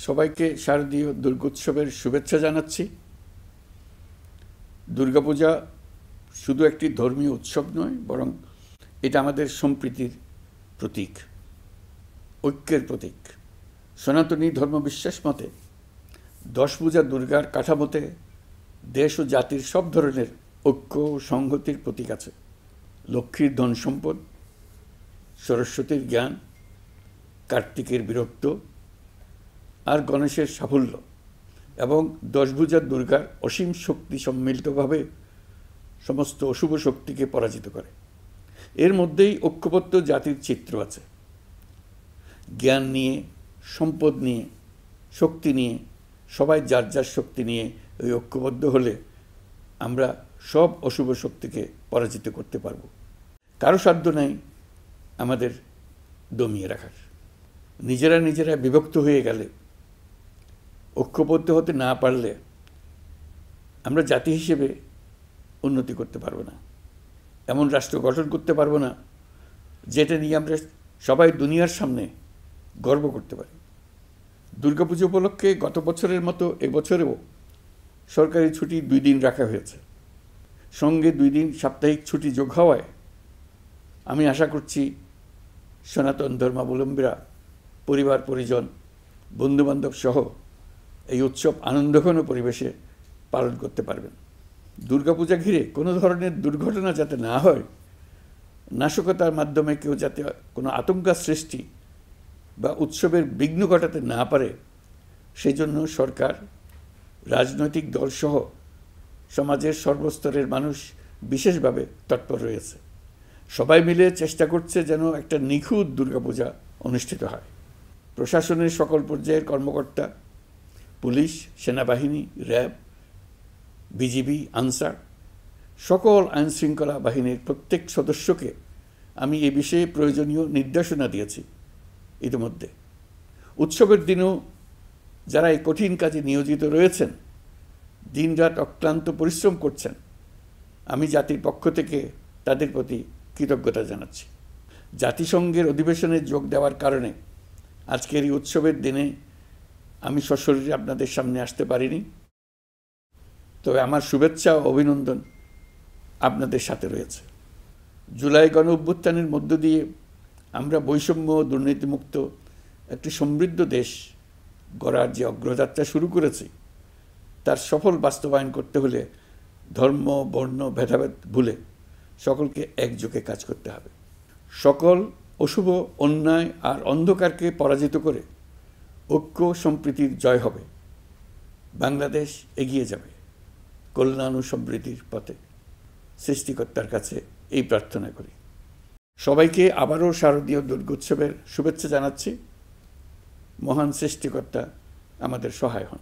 সবাইকে শারদীয় দুর্গোৎসবের শুভেচ্ছা জানাচ্ছি। দুর্গাপূজা শুধু একটি ধর্মীয় উৎসব নয়, বরং এটা আমাদের সম্প্রীতির প্রতীক, ঐক্যের প্রতীক। সনাতনী ধর্মবিশ্বাস মতে 10 পূজা দুর্গার কাঠামোতে দেশ ও জাতির সব ধরনের ঐক্য ও সংহতির প্রতীক আছে। লক্ষ্মীর ধন সম্পদ, সরস্বতীর জ্ঞান, কার্তিকের বীরত্ব আর গণেশের সাফল্য এবং 10 ভুজা দুর্গার অসীম শক্তি সম্মিলিতভাবে সমস্ত অশুভ শক্তিকে পরাজিত করে। এর মধ্যেই ঐক্যবদ্ধ জাতির চিত্র আছে। জ্ঞান নিয়ে, সম্পদ নিয়ে, শক্তি নিয়ে, সবাই যার যার শক্তি নিয়ে ওই ঐক্যবদ্ধ হলে আমরা সব অশুভ শক্তিকে পরাজিত করতে পারব। কারো সাধ্য নাই আমাদের দমিয়ে রাখার। নিজেরা বিভক্ত হয়ে গেলে, ঐক্যবদ্ধ হতে না পারলে আমরা জাতি হিসেবে উন্নতি করতে পারবো না, এমন রাষ্ট্র গঠন করতে পারবো না যেটা নিয়ে আমরা সবাই দুনিয়ার সামনে গর্ব করতে পারি। দুর্গাপুজো উপলক্ষে গত বছরের মতো এবছরেও সরকারি ছুটি 2 দিন রাখা হয়েছে। সঙ্গে 2 দিন সাপ্তাহিক ছুটি যোগ হওয়ায় আমি আশা করছি সনাতন ধর্মাবলম্বীরা পরিবার পরিজন, বন্ধুবান্ধব সহ এই উৎসব আনন্দঘন পরিবেশে পালন করতে পারবেন। দুর্গাপূজা ঘিরে কোনো ধরনের দুর্ঘটনা যাতে না হয়, নাশকতার মাধ্যমে কেউ যাতে কোনো আতঙ্ক সৃষ্টি বা উৎসবের বিঘ্ন ঘটাতে না পারে, সেই জন্য সরকার, রাজনৈতিক দলসহ সমাজের সর্বস্তরের মানুষ বিশেষভাবে তৎপর রয়েছে। সবাই মিলে চেষ্টা করছে যেন একটা নিখুঁত দুর্গাপূজা অনুষ্ঠিত হয়। প্রশাসনের সকল পর্যায়ের কর্মকর্তা, পুলিশ, সেনাবাহিনী, র্যাব, বিজিবি, আনসার, সকল আইনশৃঙ্খলা বাহিনীর প্রত্যেক সদস্যকে আমি এ বিষয়ে প্রয়োজনীয় নির্দেশনা দিয়েছি ইতিমধ্যে। উৎসবের দিনও যারা এই কঠিন কাজে নিয়োজিত রয়েছেন, দিনরাত অক্লান্ত পরিশ্রম করছেন, আমি জাতির পক্ষ থেকে তাদের প্রতি কৃতজ্ঞতা জানাচ্ছি। জাতিসংঘের অধিবেশনে যোগ দেওয়ার কারণে আজকের এই উৎসবের দিনে আমি সশরীরে আপনাদের সামনে আসতে পারিনি, তবে আমার শুভেচ্ছা ও অভিনন্দন আপনাদের সাথে রয়েছে। জুলাই গণ অভ্যুত্থানের মধ্য দিয়ে আমরা বৈষম্য ও দুর্নীতিমুক্ত একটি সমৃদ্ধ দেশ গড়ার যে অগ্রযাত্রা শুরু করেছি, তার সফল বাস্তবায়ন করতে হলে ধর্ম, বর্ণ, ভেদাভেদ ভুলে সকলকে একযোগে কাজ করতে হবে। সকল অশুভ, অন্যায় আর অন্ধকারকে পরাজিত করে ঐক্য সম্প্রীতির জয় হবে। বাংলাদেশ এগিয়ে যাবে কল্যাণ ও সমৃদ্ধির পথে। সৃষ্টিকর্তার কাছে এই প্রার্থনা করি। সবাইকে আবারও শারদীয় দুর্গোৎসবের শুভেচ্ছা জানাচ্ছি। মহান সৃষ্টিকর্তা আমাদের সহায় হন।